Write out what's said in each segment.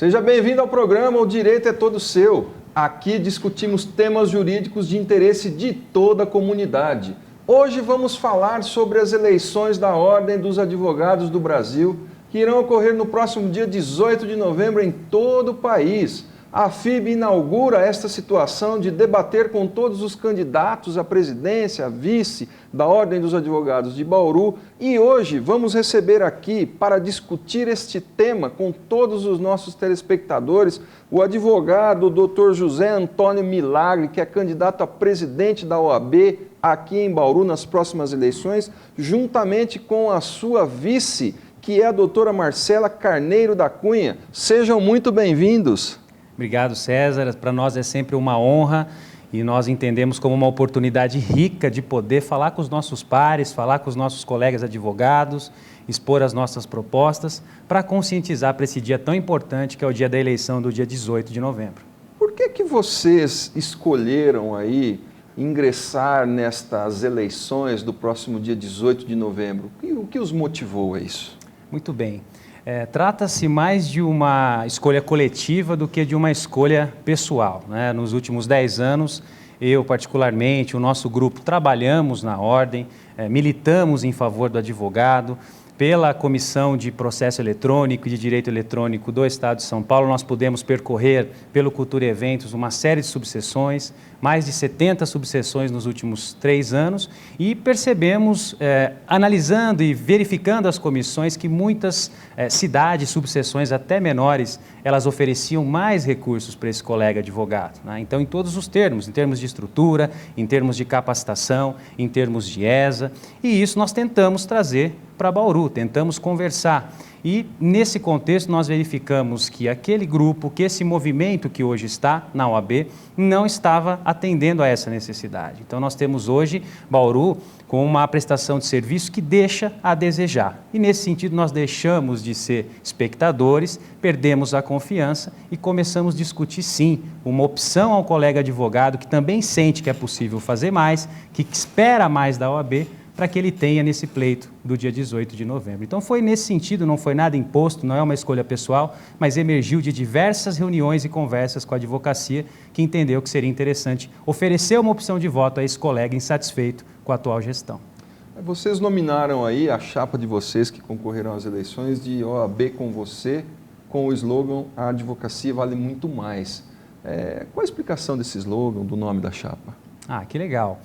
Seja bem-vindo ao programa O Direito é Todo Seu. Aqui discutimos temas jurídicos de interesse de toda a comunidade. Hoje vamos falar sobre as eleições da Ordem dos Advogados do Brasil, que irão ocorrer no próximo dia 18 de novembro em todo o país. A FIB inaugura esta situação de debater com todos os candidatos à presidência, a vice da Ordem dos Advogados de Bauru, e hoje vamos receber aqui para discutir este tema com todos os nossos telespectadores o advogado Dr. José Antônio Milagre, que é candidato a presidente da OAB aqui em Bauru nas próximas eleições, juntamente com a sua vice, que é a doutora Marcela Carneiro da Cunha. Sejam muito bem-vindos. Obrigado, César. Para nós é sempre uma honra e nós entendemos como uma oportunidade rica de poder falar com os nossos pares, falar com os nossos colegas advogados, expor as nossas propostas para conscientizar para esse dia tão importante que é o dia da eleição do dia 18 de novembro. Por que vocês escolheram aí ingressar nestas eleições do próximo dia 18 de novembro? O que os motivou a isso? Muito bem. Trata-se mais de uma escolha coletiva do que de uma escolha pessoal, né? Nos últimos 10 anos, eu particularmente, o nosso grupo, trabalhamos na Ordem, militamos em favor do advogado. Pela Comissão de Processo Eletrônico e de Direito Eletrônico do Estado de São Paulo, nós pudemos percorrer pelo Cultura e Eventos uma série de subseções, mais de 70 subseções nos últimos 3 anos, e percebemos, analisando e verificando as comissões, que muitas cidades, subseções até menores, elas ofereciam mais recursos para esse colega advogado, né? Então, em todos os termos, em termos de estrutura, em termos de capacitação, em termos de ESA, e isso nós tentamos trazer para Bauru, tentamos conversar. E, nesse contexto, nós verificamos que aquele grupo, que esse movimento que hoje está na OAB, não estava atendendo a essa necessidade. Então, nós temos hoje Bauru com uma prestação de serviço que deixa a desejar. E, nesse sentido, nós deixamos de ser espectadores, perdemos a confiança e começamos a discutir, sim, uma opção ao colega advogado que também sente que é possível fazer mais, que espera mais da OAB, para que ele tenha nesse pleito do dia 18 de novembro. Então foi nesse sentido, não foi nada imposto, não é uma escolha pessoal, mas emergiu de diversas reuniões e conversas com a advocacia que entendeu que seria interessante oferecer uma opção de voto a esse colega insatisfeito com a atual gestão. Vocês nominaram aí a chapa de vocês que concorreram às eleições de OAB com você, com o slogan "A advocacia vale muito mais". Qual a explicação desse slogan, do nome da chapa? Que legal.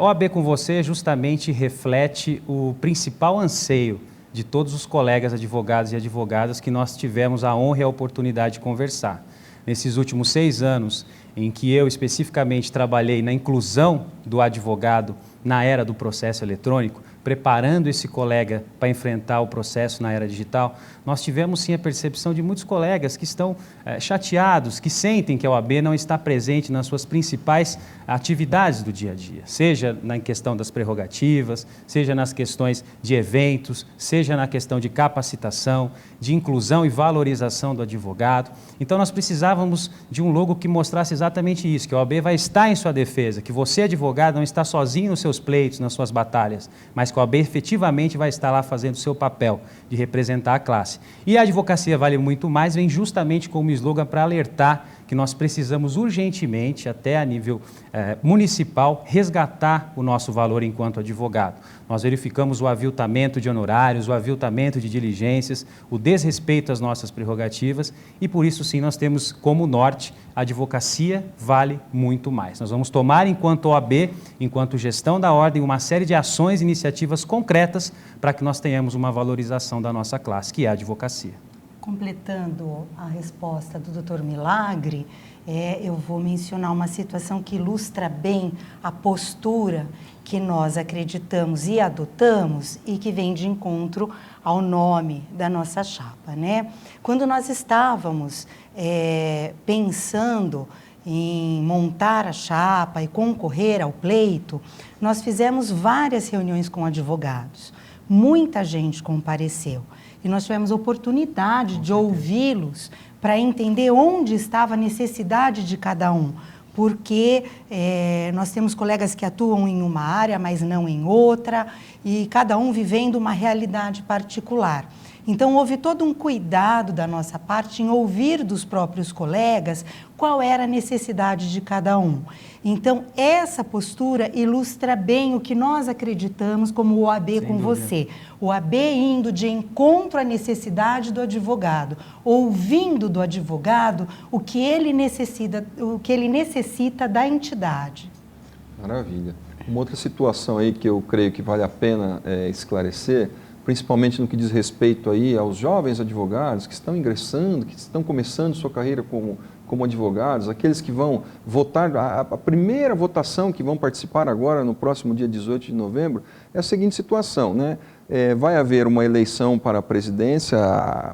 OAB com você justamente reflete o principal anseio de todos os colegas advogados e advogadas que nós tivemos a honra e a oportunidade de conversar. Nesses últimos 6 anos, em que eu especificamente trabalhei na inclusão do advogado na era do processo eletrônico, preparando esse colega para enfrentar o processo na era digital, nós tivemos sim a percepção de muitos colegas que estão chateados, que sentem que a OAB não está presente nas suas principais atividades do dia a dia, seja na questão das prerrogativas, seja nas questões de eventos, seja na questão de capacitação, de inclusão e valorização do advogado. Então nós precisávamos de um logo que mostrasse exatamente isso, que a OAB vai estar em sua defesa, que você, advogado, não está sozinho nos seus pleitos, nas suas batalhas, mas que a OAB efetivamente vai estar lá fazendo o seu papel de representar a classe. E a advocacia vale muito mais, vem justamente como slogan para alertar que nós precisamos urgentemente, até a nível municipal, resgatar o nosso valor enquanto advogado. Nós verificamos o aviltamento de honorários, o aviltamento de diligências, o desrespeito às nossas prerrogativas e, por isso, sim, nós temos como norte a advocacia vale muito mais. Nós vamos tomar, enquanto OAB, enquanto gestão da Ordem, uma série de ações e iniciativas concretas para que nós tenhamos uma valorização da nossa classe, que é a advocacia. Completando a resposta do Dr. Milagre, eu vou mencionar uma situação que ilustra bem a postura que nós acreditamos e adotamos e que vem de encontro ao nome da nossa chapa, né? Quando nós estávamos pensando em montar a chapa e concorrer ao pleito, nós fizemos várias reuniões com advogados. Muita gente compareceu. E nós tivemos a oportunidade de ouvi-los para entender onde estava a necessidade de cada um, porque nós temos colegas que atuam em uma área, mas não em outra, e cada um vivendo uma realidade particular. Então, houve todo um cuidado da nossa parte em ouvir dos próprios colegas qual era a necessidade de cada um. Então, essa postura ilustra bem o que nós acreditamos como OAB com você. O OAB indo de encontro à necessidade do advogado, ouvindo do advogado o que ele necessita da entidade. Maravilha. Uma outra situação aí que eu creio que vale a pena esclarecer, principalmente no que diz respeito aí aos jovens advogados que estão ingressando, que estão começando sua carreira como advogados, aqueles que vão votar, a primeira votação que vão participar agora no próximo dia 18 de novembro, é a seguinte situação, né? Vai haver uma eleição para a presidência,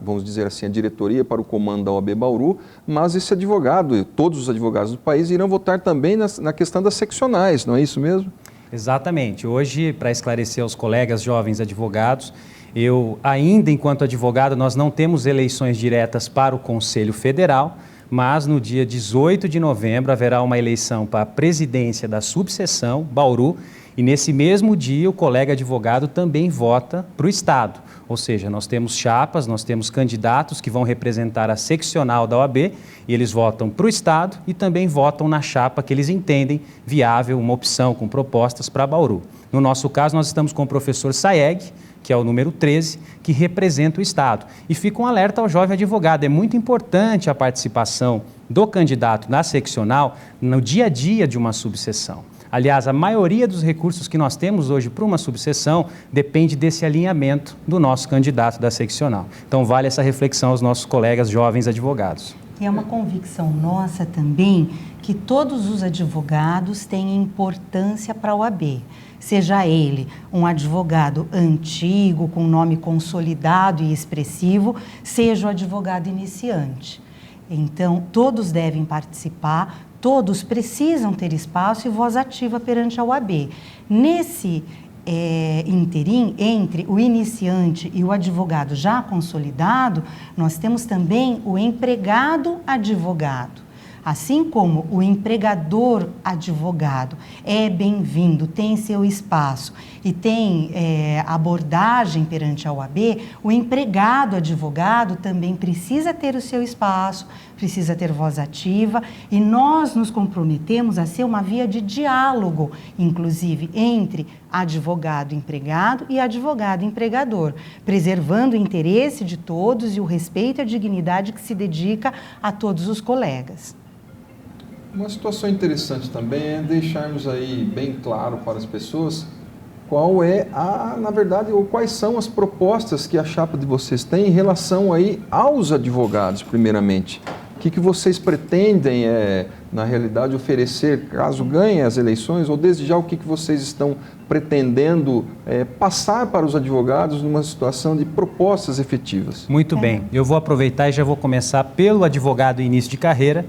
vamos dizer assim, a diretoria para o comando da OAB Bauru, mas esse advogado, todos os advogados do país irão votar também na questão das seccionais, não é isso mesmo? Exatamente. Hoje, para esclarecer aos colegas jovens advogados, ainda enquanto advogado, nós não temos eleições diretas para o Conselho Federal, mas no dia 18 de novembro haverá uma eleição para a presidência da subseção Bauru e nesse mesmo dia o colega advogado também vota para o Estado. Ou seja, nós temos chapas, nós temos candidatos que vão representar a seccional da OAB e eles votam para o Estado e também votam na chapa que eles entendem viável, uma opção com propostas para Bauru. No nosso caso, nós estamos com o professor Saeg, que é o número 13, que representa o Estado. E fica um alerta ao jovem advogado, é muito importante a participação do candidato na seccional no dia a dia de uma subseção. Aliás, a maioria dos recursos que nós temos hoje para uma subseção depende desse alinhamento do nosso candidato da seccional. Então, vale essa reflexão aos nossos colegas jovens advogados. E é uma convicção nossa também que todos os advogados têm importância para a OAB. Seja ele um advogado antigo, com nome consolidado e expressivo, seja o advogado iniciante. Então, todos devem participar, todos precisam ter espaço e voz ativa perante a OAB. Nesse interim, entre o iniciante e o advogado já consolidado, nós temos também o empregado advogado. Assim como o empregador advogado é bem-vindo, tem seu espaço e tem abordagem perante a OAB, o empregado advogado também precisa ter o seu espaço, precisa ter voz ativa e nós nos comprometemos a ser uma via de diálogo, inclusive entre advogado empregado e advogado empregador, preservando o interesse de todos e o respeito e a dignidade que se dedica a todos os colegas. Uma situação interessante também é deixarmos aí bem claro para as pessoas qual é na verdade, ou quais são as propostas que a chapa de vocês tem em relação aí aos advogados, primeiramente. O que vocês pretendem, na realidade, oferecer caso ganhem as eleições, ou desde já o que vocês estão pretendendo passar para os advogados numa situação de propostas efetivas? Muito bem, eu vou aproveitar e já vou começar pelo advogado início de carreira.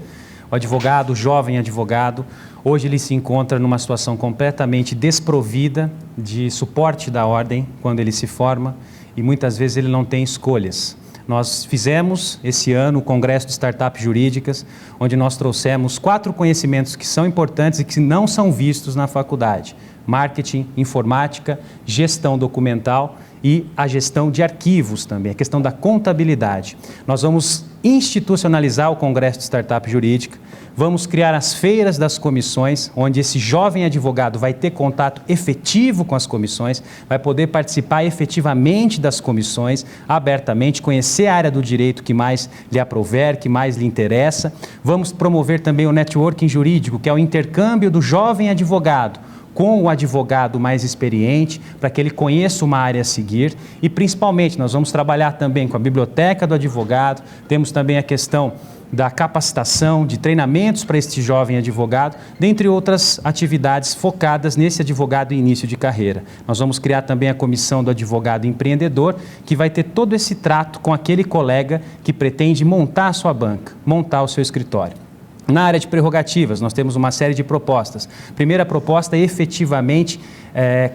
O advogado, o jovem advogado, hoje ele se encontra numa situação completamente desprovida de suporte da ordem quando ele se forma e muitas vezes ele não tem escolhas. Nós fizemos esse ano o Congresso de Startups Jurídicas, onde nós trouxemos 4 conhecimentos que são importantes e que não são vistos na faculdade: marketing, informática, gestão documental e a gestão de arquivos também, a questão da contabilidade. Nós vamos institucionalizar o Congresso de Startup Jurídica, vamos criar as feiras das comissões, onde esse jovem advogado vai ter contato efetivo com as comissões, vai poder participar efetivamente das comissões, abertamente, conhecer a área do direito que mais lhe aprouver, que mais lhe interessa. Vamos promover também o networking jurídico, que é o intercâmbio do jovem advogado com o advogado mais experiente, para que ele conheça uma área a seguir. E, principalmente, nós vamos trabalhar também com a biblioteca do advogado, temos também a questão da capacitação, de treinamentos para este jovem advogado, dentre outras atividades focadas nesse advogado em início de carreira. Nós vamos criar também a comissão do advogado empreendedor, que vai ter todo esse trato com aquele colega que pretende montar a sua banca, montar o seu escritório. Na área de prerrogativas, nós temos uma série de propostas. Primeira proposta é efetivamente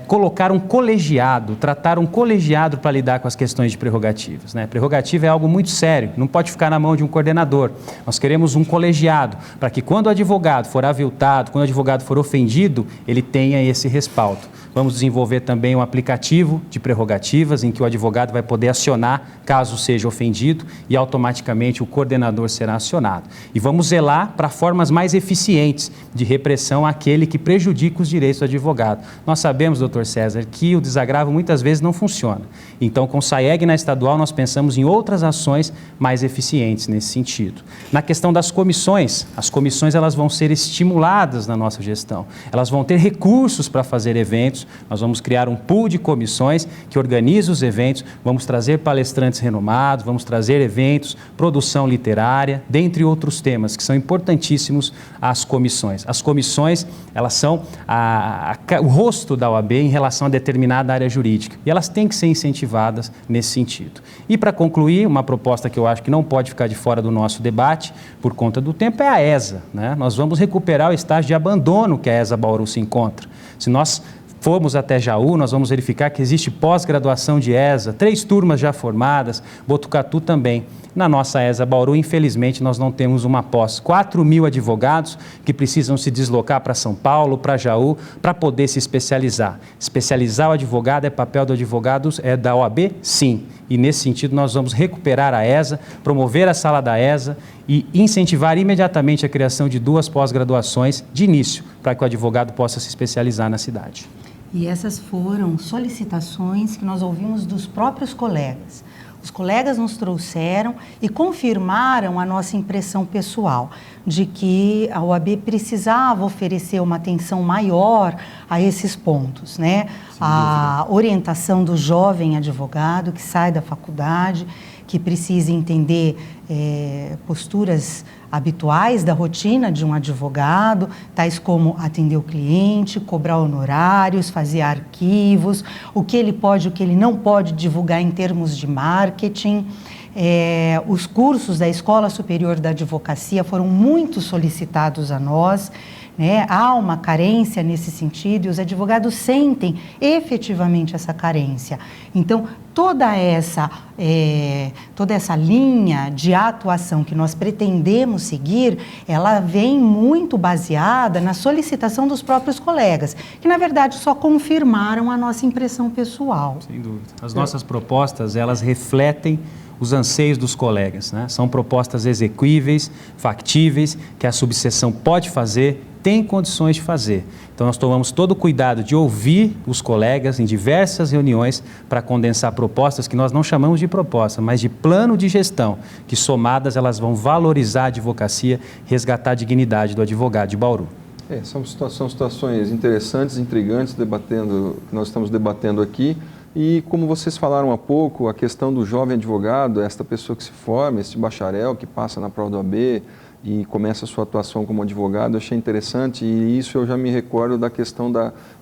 colocar um colegiado, tratar um colegiado para lidar com as questões de prerrogativas, né? Prerrogativa é algo muito sério, não pode ficar na mão de um coordenador. Nós queremos um colegiado para que quando o advogado for aviltado, quando o advogado for ofendido, ele tenha esse respaldo. Vamos desenvolver também um aplicativo de prerrogativas em que o advogado vai poder acionar caso seja ofendido e automaticamente o coordenador será acionado. E vamos zelar para formas mais eficientes de repressão àquele que prejudica os direitos do advogado. Nós sabemos, doutor César, que o desagravo muitas vezes não funciona. Então, com o SAEG na estadual, nós pensamos em outras ações mais eficientes nesse sentido. Na questão das comissões, as comissões elas vão ser estimuladas na nossa gestão. Elas vão ter recursos para fazer eventos. Nós vamos criar um pool de comissões que organiza os eventos, vamos trazer palestrantes renomados, vamos trazer eventos, produção literária, dentre outros temas que são importantíssimos às comissões. As comissões, elas são o rosto da OAB em relação a determinada área jurídica e elas têm que ser incentivadas nesse sentido. E para concluir, uma proposta que eu acho que não pode ficar de fora do nosso debate, por conta do tempo, é a ESA, né? Nós vamos recuperar o estágio de abandono que a ESA Bauru se encontra. Se nós formos até Jaú, nós vamos verificar que existe pós-graduação de ESA, 3 turmas já formadas, Botucatu também. Na nossa ESA Bauru, infelizmente, nós não temos uma pós. 4.000 advogados que precisam se deslocar para São Paulo, para Jaú, para poder se especializar. Especializar o advogado é papel do advogado, é da OAB? Sim. E nesse sentido nós vamos recuperar a ESA, promover a sala da ESA e incentivar imediatamente a criação de 2 pós-graduações de início, para que o advogado possa se especializar na cidade. E essas foram solicitações que nós ouvimos dos próprios colegas. Os colegas nos trouxeram e confirmaram a nossa impressão pessoal de que a OAB precisava oferecer uma atenção maior a esses pontos, né? A orientação do jovem advogado que sai da faculdade, que precisa entender posturas habituais da rotina de um advogado, tais como atender o cliente, cobrar honorários, fazer arquivos, o que ele pode e o que ele não pode divulgar em termos de marketing. Os cursos da Escola Superior da Advocacia foram muito solicitados a nós, né? Há uma carência nesse sentido e os advogados sentem efetivamente essa carência. Então, toda essa linha de atuação que nós pretendemos seguir, ela vem muito baseada na solicitação dos próprios colegas, que na verdade só confirmaram a nossa impressão pessoal. Sem dúvida. As nossas propostas, elas refletem os anseios dos colegas, né? São propostas execuíveis, factíveis, que a subseção pode fazer, tem condições de fazer. Então, nós tomamos todo o cuidado de ouvir os colegas em diversas reuniões para condensar propostas que nós não chamamos de proposta, mas de plano de gestão, que somadas elas vão valorizar a advocacia, resgatar a dignidade do advogado de Bauru. São situações interessantes, intrigantes, que nós estamos debatendo aqui. E como vocês falaram há pouco, a questão do jovem advogado, esta pessoa que se forma, este bacharel que passa na prova do OAB e começa a sua atuação como advogado, eu achei interessante e isso eu já me recordo da questão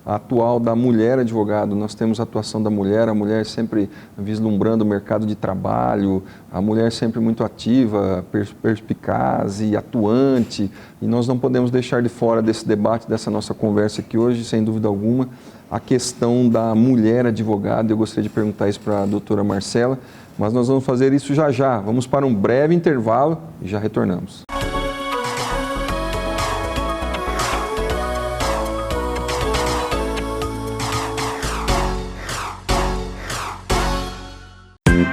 atual da mulher advogado. Nós temos a atuação da mulher, a mulher sempre vislumbrando o mercado de trabalho, a mulher sempre muito ativa, perspicaz e atuante, e nós não podemos deixar de fora desse debate, dessa nossa conversa aqui hoje, sem dúvida alguma, a questão da mulher advogada. Eu gostaria de perguntar isso para a doutora Marcela, mas nós vamos fazer isso já já. Vamos para um breve intervalo e já retornamos.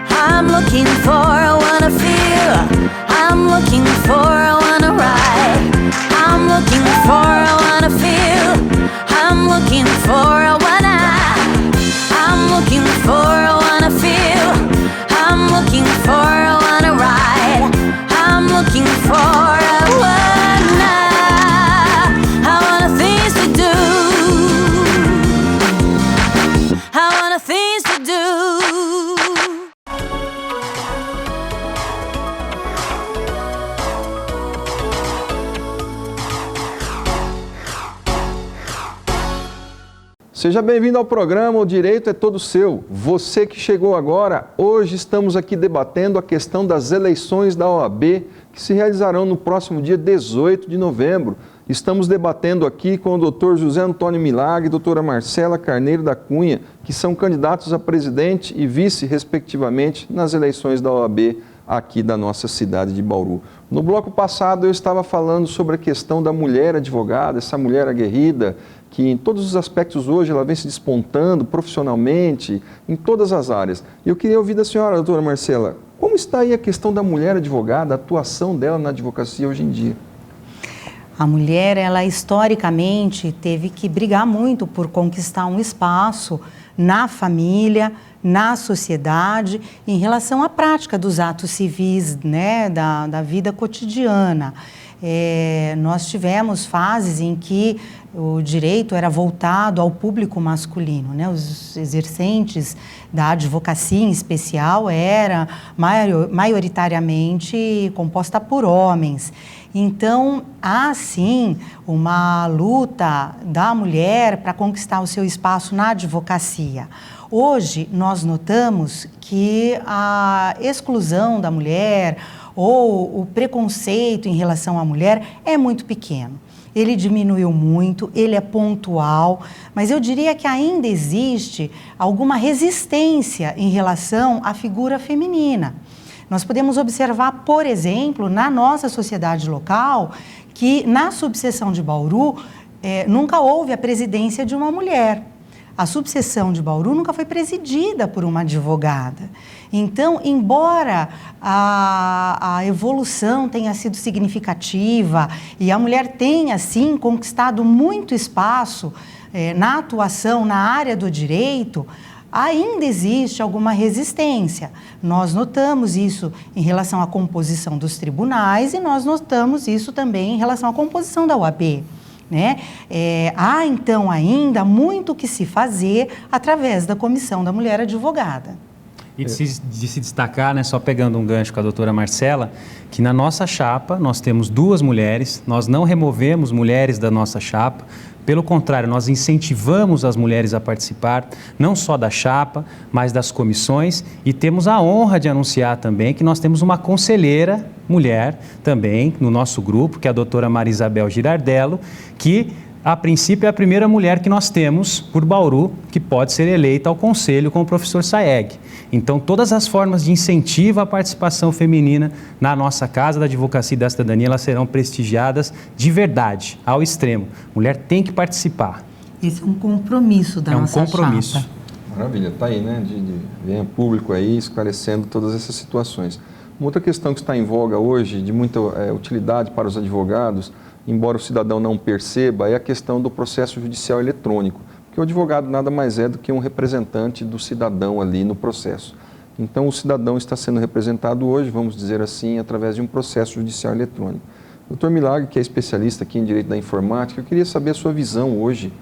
I'm looking for, I wanna feel. I'm looking for, I wanna ride. I'm looking for, I wanna feel. I'm looking for, I wanna. I'm looking for, I wanna feel. I'm looking for, I wanna ride. I'm looking for, I wanna. I wanna things to do. I wanna things to do. Seja bem-vindo ao programa O Direito é Todo Seu. Você que chegou agora, hoje estamos aqui debatendo a questão das eleições da OAB que se realizarão no próximo dia 18 de novembro. Estamos debatendo aqui com o Dr. José Antônio Milagre e doutora Marcela Carneiro da Cunha, que são candidatos a presidente e vice, respectivamente, nas eleições da OAB aqui da nossa cidade de Bauru. No bloco passado eu estava falando sobre a questão da mulher advogada, essa mulher aguerrida, que em todos os aspectos hoje ela vem se despontando profissionalmente, em todas as áreas. E eu queria ouvir da senhora, doutora Marcela, como está aí a questão da mulher advogada, a atuação dela na advocacia hoje em dia? A mulher, ela historicamente teve que brigar muito por conquistar um espaço na família, na sociedade, em relação à prática dos atos civis, né, da vida cotidiana. Nós tivemos fases em que o direito era voltado ao público masculino, né? Os exercentes da advocacia em especial era maioritariamente composta por homens. Então, há sim uma luta da mulher para conquistar o seu espaço na advocacia. Hoje, nós notamos que a exclusão da mulher ou o preconceito em relação à mulher é muito pequeno. Ele diminuiu muito, ele é pontual, mas eu diria que ainda existe alguma resistência em relação à figura feminina. Nós podemos observar, por exemplo, na nossa sociedade local, que na subseção de Bauru nunca houve a presidência de uma mulher. A subseção de Bauru nunca foi presidida por uma advogada. Então, embora a evolução tenha sido significativa e a mulher tenha, sim, conquistado muito espaço na atuação na área do direito, ainda existe alguma resistência. Nós notamos isso em relação à composição dos tribunais e nós notamos isso também em relação à composição da OAB. Né? Há, então, ainda muito que se fazer através da Comissão da Mulher Advogada. E de se destacar, né, só pegando um gancho com a doutora Marcela, que na nossa chapa nós temos 2 mulheres, nós não removemos mulheres da nossa chapa, pelo contrário, nós incentivamos as mulheres a participar, não só da chapa, mas das comissões, e temos a honra de anunciar também que nós temos uma conselheira mulher também no nosso grupo, que é a doutora Maria Isabel Girardello, que a princípio é a primeira mulher que nós temos por Bauru que pode ser eleita ao conselho com o professor Saeg. Então, todas as formas de incentivo à participação feminina na nossa Casa da Advocacia e da Cidadania, elas serão prestigiadas de verdade, ao extremo. Mulher tem que participar. Esse é um compromisso da nossa chapa. É um compromisso. Maravilha, está aí, né? Venha público aí esclarecendo todas essas situações. Uma outra questão que está em voga hoje, de muita utilidade para os advogados, embora o cidadão não perceba, é a questão do processo judicial eletrônico. Porque o advogado nada mais é do que um representante do cidadão ali no processo. Então, o cidadão está sendo representado hoje, vamos dizer assim, através de um processo judicial eletrônico. Doutor Milagre, que é especialista aqui em Direito da Informática, eu queria saber a sua visão hoje.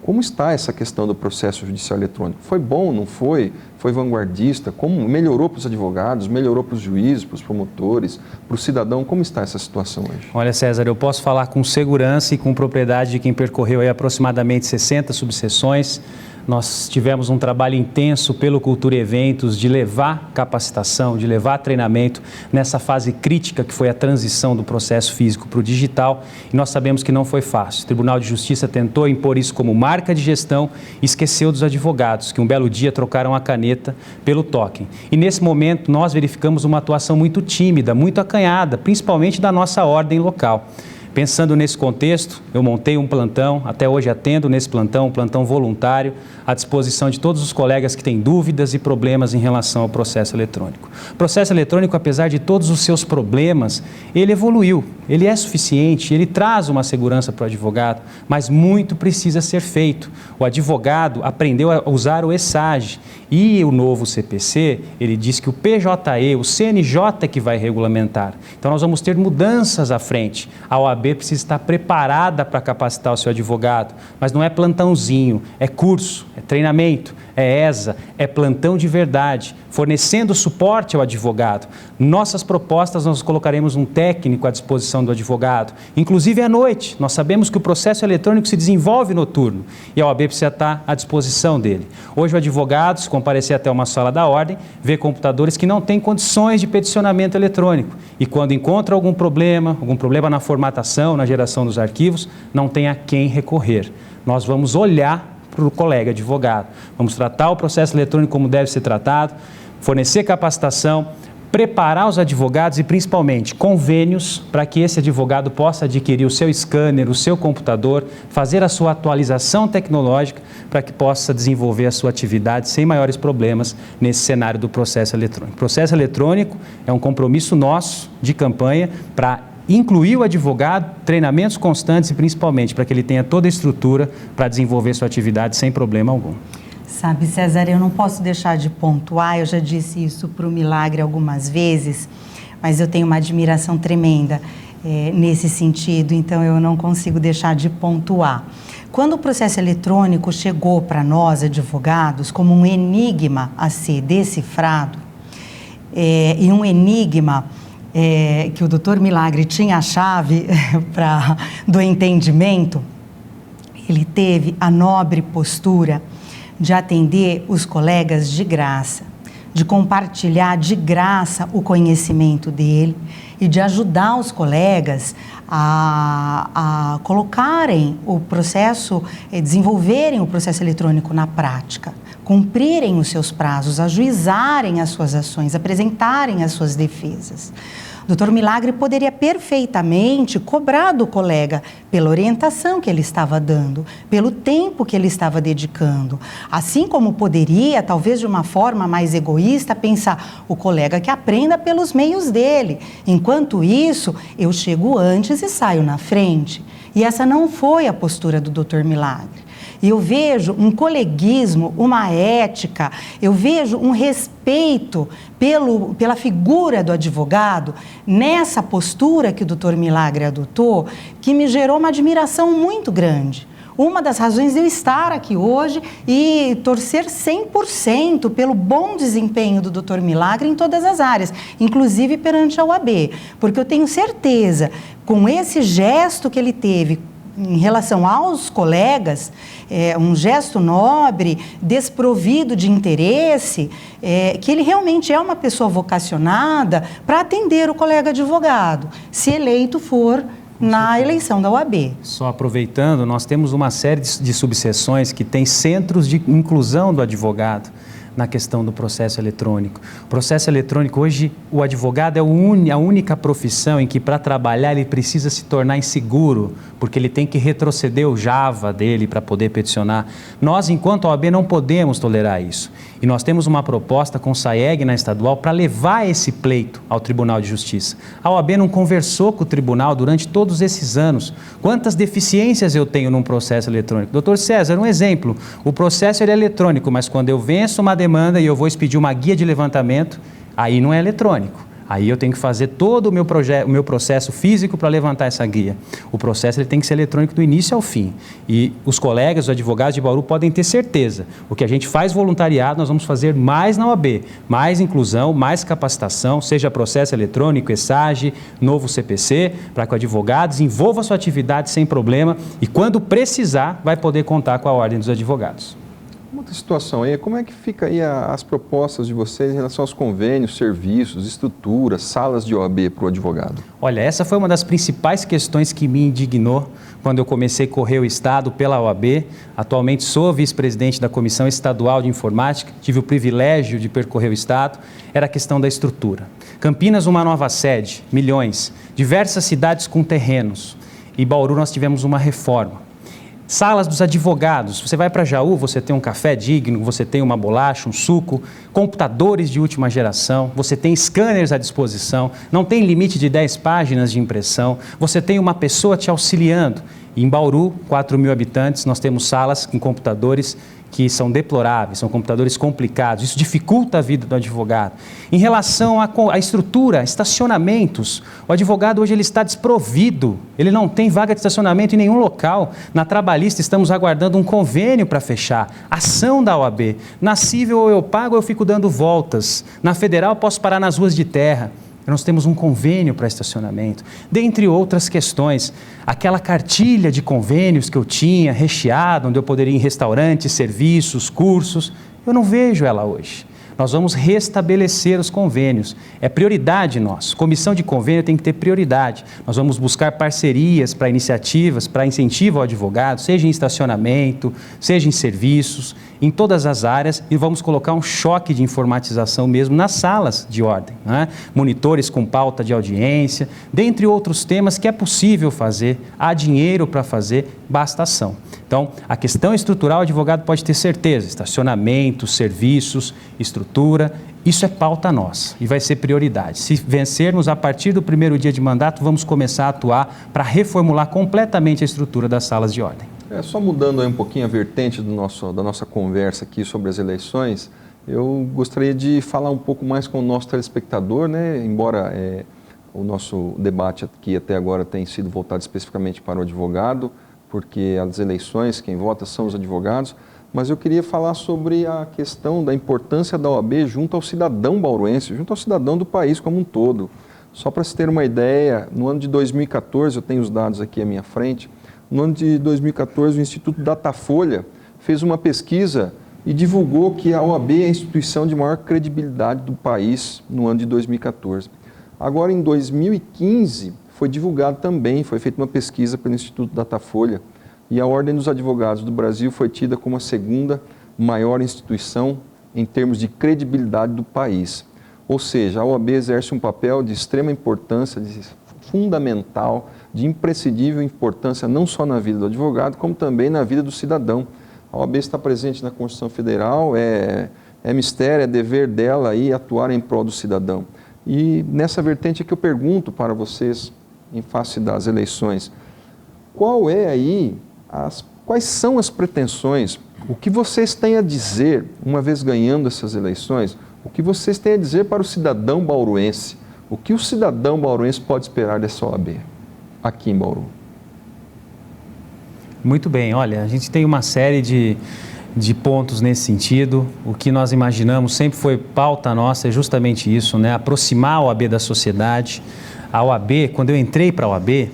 Como está essa questão do processo judicial eletrônico? Foi bom, não foi? Foi vanguardista? Como melhorou para os advogados, melhorou para os juízes, para os promotores, para o cidadão? Como está essa situação hoje? Olha, César, eu posso falar com segurança e com propriedade de quem percorreu aí aproximadamente 60 subseções. Nós tivemos um trabalho intenso pelo Cultura e Eventos de levar capacitação, de levar treinamento nessa fase crítica que foi a transição do processo físico para o digital, e nós sabemos que não foi fácil. O Tribunal de Justiça tentou impor isso como marca de gestão e esqueceu dos advogados, que um belo dia trocaram a caneta pelo token. E nesse momento nós verificamos uma atuação muito tímida, muito acanhada, principalmente da nossa ordem local. Pensando nesse contexto, eu montei um plantão, até hoje atendo nesse plantão, um plantão voluntário, à disposição de todos os colegas que têm dúvidas e problemas em relação ao processo eletrônico. O processo eletrônico, apesar de todos os seus problemas, ele evoluiu, ele é suficiente, ele traz uma segurança para o advogado, mas muito precisa ser feito. O advogado aprendeu a usar o ESAGE e o novo CPC, ele diz que o PJE, o CNJ é que vai regulamentar. Então nós vamos ter mudanças à frente. A OAB precisa estar preparada para capacitar o seu advogado, mas não é plantãozinho, é curso, é treinamento, é ESA, é plantão de verdade, fornecendo suporte ao advogado. Nossas propostas, nós colocaremos um técnico à disposição do advogado, inclusive à noite. Nós sabemos que o processo eletrônico se desenvolve noturno e a OAB precisa estar à disposição dele. Hoje o advogado, se comparecer até uma sala da ordem, vê computadores que não têm condições de peticionamento eletrônico e quando encontra algum problema na formatação, capacitação, na geração dos arquivos, não tem a quem recorrer. Nós vamos olhar para o colega advogado, vamos tratar o processo eletrônico como deve ser tratado, fornecer capacitação, preparar os advogados e, principalmente, convênios para que esse advogado possa adquirir o seu scanner, o seu computador, fazer a sua atualização tecnológica para que possa desenvolver a sua atividade sem maiores problemas nesse cenário do processo eletrônico. O processo eletrônico é um compromisso nosso de campanha para incluir o advogado, treinamentos constantes e, principalmente, para que ele tenha toda a estrutura para desenvolver sua atividade sem problema algum. Sabe, César, eu não posso deixar de pontuar, eu já disse isso para o Milagre algumas vezes, mas eu tenho uma admiração tremenda nesse sentido, então eu não consigo deixar de pontuar. Quando o processo eletrônico chegou para nós, advogados, como um enigma a ser decifrado, e um enigma que o Dr. Milagre tinha a chave do entendimento, ele teve a nobre postura de atender os colegas de graça, de compartilhar de graça o conhecimento dele e de ajudar os colegas a colocarem o processo, desenvolverem o processo eletrônico na prática, cumprirem os seus prazos, ajuizarem as suas ações, apresentarem as suas defesas. O Dr. Milagre poderia perfeitamente cobrar do colega pela orientação que ele estava dando, pelo tempo que ele estava dedicando. Assim como poderia, talvez de uma forma mais egoísta, pensar o colega que aprenda pelos meios dele. Enquanto isso, eu chego antes e saio na frente. E essa não foi a postura do Dr. Milagre. E eu vejo um coleguismo, uma ética, eu vejo um respeito pela figura do advogado nessa postura que o Dr. Milagre adotou, que me gerou uma admiração muito grande. Uma das razões de eu estar aqui hoje e torcer 100% pelo bom desempenho do Dr. Milagre em todas as áreas, inclusive perante a OAB, porque eu tenho certeza, com esse gesto que ele teve em relação aos colegas, um gesto nobre, desprovido de interesse, que ele realmente é uma pessoa vocacionada para atender o colega advogado, se eleito for na eleição da OAB. Só aproveitando, nós temos uma série de subseções que tem centros de inclusão do advogado na questão do processo eletrônico. O processo eletrônico, hoje, o advogado é a única profissão em que, para trabalhar, ele precisa se tornar inseguro, porque ele tem que retroceder o Java dele para poder peticionar. Nós, enquanto OAB, não podemos tolerar isso. E nós temos uma proposta com o SAEG na estadual para levar esse pleito ao Tribunal de Justiça. A OAB não conversou com o tribunal durante todos esses anos. Quantas deficiências eu tenho num processo eletrônico? Doutor César, um exemplo. O processo ele é eletrônico, mas quando eu venço uma demanda e eu vou expedir uma guia de levantamento, aí não é eletrônico. Aí eu tenho que fazer todo o meu processo físico para levantar essa guia. O processo ele tem que ser eletrônico do início ao fim. E os colegas, os advogados de Bauru podem ter certeza. O que a gente faz voluntariado, nós vamos fazer mais na OAB. Mais inclusão, mais capacitação, seja processo eletrônico, ESAGE, novo CPC, para que o advogado desenvolva a sua atividade sem problema e, quando precisar, vai poder contar com a Ordem dos Advogados. Outra situação aí, como é que fica aí as propostas de vocês em relação aos convênios, serviços, estruturas, salas de OAB para o advogado? Olha, essa foi uma das principais questões que me indignou quando eu comecei a correr o Estado pela OAB. Atualmente sou vice-presidente da Comissão Estadual de Informática, tive o privilégio de percorrer o Estado, era a questão da estrutura. Campinas, uma nova sede, milhões, diversas cidades com terrenos. E Bauru nós tivemos uma reforma. Salas dos advogados, você vai para Jaú, você tem um café digno, você tem uma bolacha, um suco, computadores de última geração, você tem scanners à disposição, não tem limite de 10 páginas de impressão, você tem uma pessoa te auxiliando. Em Bauru, 4.000 habitantes, nós temos salas com computadores que são deploráveis, são computadores complicados, isso dificulta a vida do advogado. Em relação à estrutura, estacionamentos, o advogado hoje ele está desprovido, ele não tem vaga de estacionamento em nenhum local. Na trabalhista estamos aguardando um convênio para fechar, ação da OAB. Na civil ou eu pago ou eu fico dando voltas, na federal posso parar nas ruas de terra. Nós temos um convênio para estacionamento, dentre outras questões. Aquela cartilha de convênios que eu tinha, recheada, onde eu poderia ir em restaurantes, serviços, cursos, eu não vejo ela hoje. nós vamos restabelecer os convênios. É prioridade nossa. Comissão de convênio tem que ter prioridade. Nós vamos buscar parcerias para iniciativas, para incentivo ao advogado, seja em estacionamento, seja em serviços, em todas as áreas, e vamos colocar um choque de informatização mesmo nas salas de ordem, né? Monitores com pauta de audiência, dentre outros temas que é possível fazer, há dinheiro para fazer, basta ação. Então, a questão estrutural, o advogado pode ter certeza, estacionamento, serviços, estrutura, isso é pauta nossa e vai ser prioridade. Se vencermos a partir do primeiro dia de mandato, vamos começar a atuar para reformular completamente a estrutura das salas de ordem. Só mudando aí um pouquinho a vertente da nossa conversa aqui sobre as eleições, eu gostaria de falar um pouco mais com o nosso telespectador, né? Embora o nosso debate aqui até agora tenha sido voltado especificamente para o advogado, porque as eleições, quem vota são os advogados, mas eu queria falar sobre a questão da importância da OAB junto ao cidadão bauruense, junto ao cidadão do país como um todo. Só para se ter uma ideia, no ano de 2014, eu tenho os dados aqui à minha frente, no ano de 2014, o Instituto Datafolha fez uma pesquisa e divulgou que a OAB é a instituição de maior credibilidade do país no ano de 2014. Agora, em 2015, foi divulgado também, foi feita uma pesquisa pelo Instituto Datafolha, e a Ordem dos Advogados do Brasil foi tida como a segunda maior instituição em termos de credibilidade do país. Ou seja, a OAB exerce um papel de extrema importância, fundamental, de imprescindível importância não só na vida do advogado, como também na vida do cidadão. A OAB está presente na Constituição Federal, é mistério, é dever dela aí atuar em prol do cidadão. E nessa vertente é que eu pergunto para vocês, em face das eleições, quais são as pretensões, o que vocês têm a dizer, uma vez ganhando essas eleições, o que vocês têm a dizer para o cidadão bauruense? O que o cidadão bauruense pode esperar dessa OAB aqui em Bauru? Muito bem, olha, a gente tem uma série de pontos nesse sentido. O que nós imaginamos sempre foi pauta nossa, é justamente isso, né? Aproximar a OAB da sociedade. A OAB, quando eu entrei para a OAB,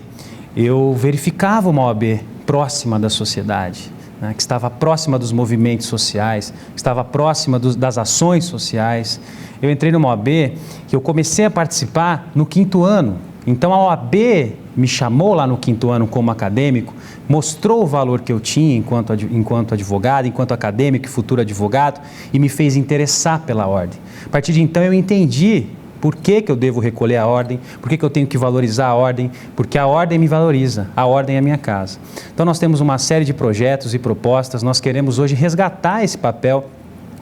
eu verificava uma OAB próxima da sociedade, né? Que estava próxima dos movimentos sociais, que estava próxima das ações sociais. Eu entrei numa OAB que eu comecei a participar no 5º ano. Então a OAB me chamou lá no 5º ano como acadêmico, mostrou o valor que eu tinha enquanto advogado, enquanto acadêmico e futuro advogado, e me fez interessar pela ordem. A partir de então eu entendi por que eu devo recolher a ordem, por que eu tenho que valorizar a ordem, porque a ordem me valoriza, a ordem é a minha casa. Então nós temos uma série de projetos e propostas, nós queremos hoje resgatar esse papel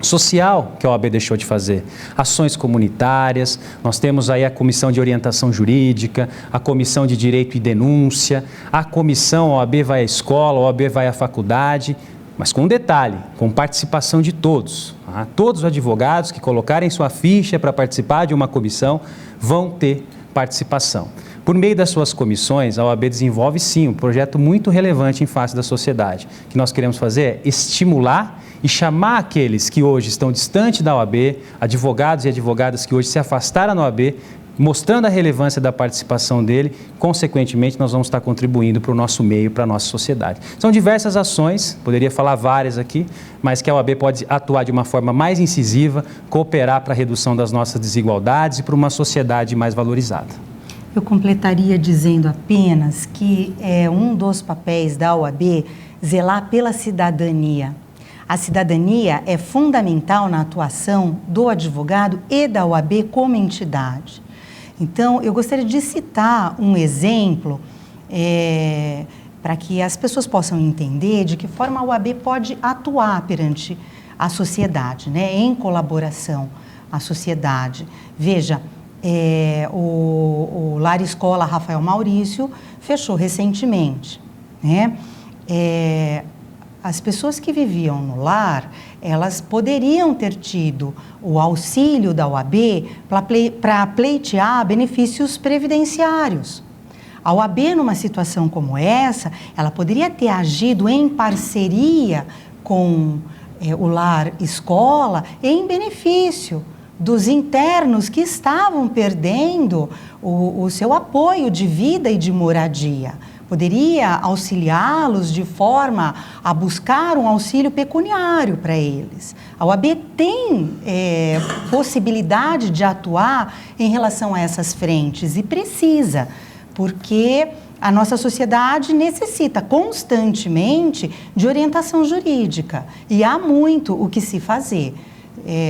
social que a OAB deixou de fazer, ações comunitárias, nós temos aí a Comissão de Orientação Jurídica, a Comissão de Direito e Denúncia, a Comissão OAB vai à escola, a OAB vai à faculdade, mas com um detalhe, com participação de todos. Tá? Todos os advogados que colocarem sua ficha para participar de uma comissão vão ter participação. Por meio das suas comissões, a OAB desenvolve sim um projeto muito relevante em face da sociedade. O que nós queremos fazer é estimular e chamar aqueles que hoje estão distantes da OAB, advogados e advogadas que hoje se afastaram da OAB, mostrando a relevância da participação dele, consequentemente nós vamos estar contribuindo para o nosso meio, para a nossa sociedade. São diversas ações, poderia falar várias aqui, mas que a OAB pode atuar de uma forma mais incisiva, cooperar para a redução das nossas desigualdades e para uma sociedade mais valorizada. Eu completaria dizendo apenas que é um dos papéis da OAB zelar pela cidadania. A cidadania é fundamental na atuação do advogado e da OAB como entidade. Então, eu gostaria de citar um exemplo para que as pessoas possam entender de que forma a OAB pode atuar perante a sociedade, né, em colaboração à sociedade. Veja, o Lar Escola Rafael Maurício fechou recentemente, né? As pessoas que viviam no lar, elas poderiam ter tido o auxílio da OAB para pleitear benefícios previdenciários. A OAB, numa situação como essa, ela poderia ter agido em parceria com o Lar Escola em benefício dos internos que estavam perdendo o seu apoio de vida e de moradia. poderia auxiliá-los de forma a buscar um auxílio pecuniário para eles. A OAB tem possibilidade de atuar em relação a essas frentes e precisa, porque a nossa sociedade necessita constantemente de orientação jurídica e há muito o que se fazer.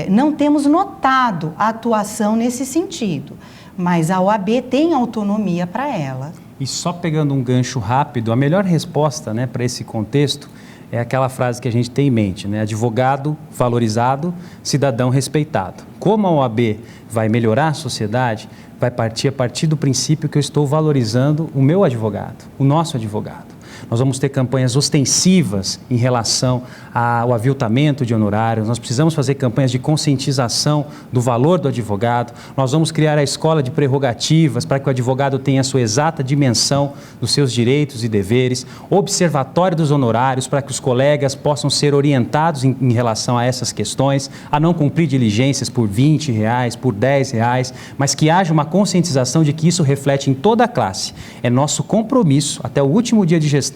Não temos notado a atuação nesse sentido, mas a OAB tem autonomia para ela. E só pegando um gancho rápido, a melhor resposta, né, para esse contexto é aquela frase que a gente tem em mente, né? Advogado valorizado, cidadão respeitado. Como a OAB vai melhorar a sociedade, vai partir a partir do princípio que eu estou valorizando o meu advogado, o nosso advogado. Nós vamos ter campanhas ostensivas em relação ao aviltamento de honorários, nós precisamos fazer campanhas de conscientização do valor do advogado, nós vamos criar a escola de prerrogativas para que o advogado tenha a sua exata dimensão dos seus direitos e deveres, observatório dos honorários para que os colegas possam ser orientados em relação a essas questões, a não cumprir diligências por R$20, por R$10, mas que haja uma conscientização de que isso reflete em toda a classe. É nosso compromisso, até o último dia de gestão,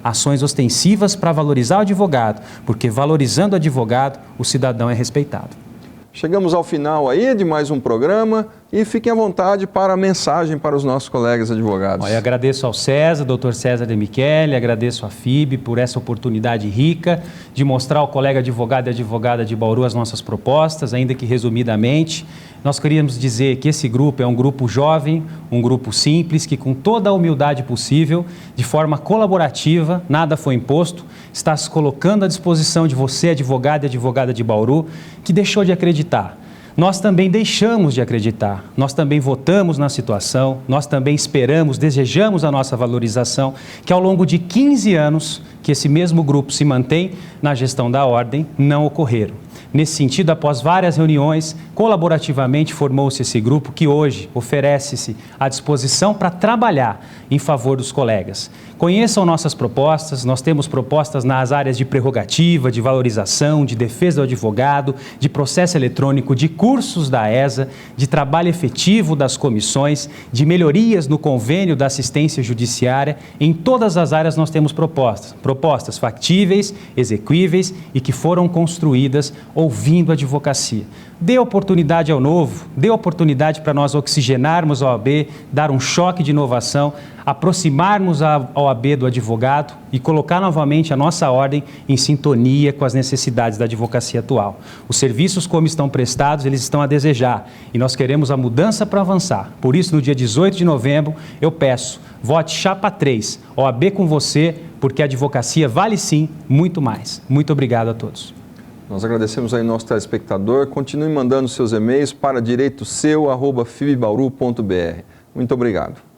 ações ostensivas para valorizar o advogado, porque valorizando o advogado, o cidadão é respeitado. Chegamos ao final aí de mais um programa e fiquem à vontade para a mensagem para os nossos colegas advogados. Eu agradeço ao César, doutor César de Michele, agradeço à FIB por essa oportunidade rica de mostrar ao colega advogado e advogada de Bauru as nossas propostas, ainda que resumidamente. Nós queríamos dizer que esse grupo é um grupo jovem, um grupo simples, que com toda a humildade possível, de forma colaborativa, nada foi imposto, está se colocando à disposição de você, advogado e advogada de Bauru, que deixou de acreditar. Nós também deixamos de acreditar, nós também votamos na situação, nós também esperamos, desejamos a nossa valorização, que ao longo de 15 anos que esse mesmo grupo se mantém na gestão da ordem, não ocorreram. Nesse sentido, após várias reuniões, colaborativamente formou-se esse grupo que hoje oferece-se à disposição para trabalhar em favor dos colegas. Conheçam nossas propostas, nós temos propostas nas áreas de prerrogativa, de valorização, de defesa do advogado, de processo eletrônico, de cursos da ESA, de trabalho efetivo das comissões, de melhorias no convênio da assistência judiciária. Em todas as áreas nós temos propostas factíveis, exequíveis e que foram construídas ouvindo a advocacia. Dê oportunidade ao novo, dê oportunidade para nós oxigenarmos a OAB, dar um choque de inovação, aproximarmos a OAB do advogado e colocar novamente a nossa ordem em sintonia com as necessidades da advocacia atual. Os serviços como estão prestados, eles estão a desejar e nós queremos a mudança para avançar. Por isso, no dia 18 de novembro, eu peço, vote Chapa 3, OAB com você, porque a advocacia vale sim muito mais. Muito obrigado a todos. Nós agradecemos aí nosso telespectador. Continue mandando seus e-mails para direitoseu@fibbauru.br. Muito obrigado.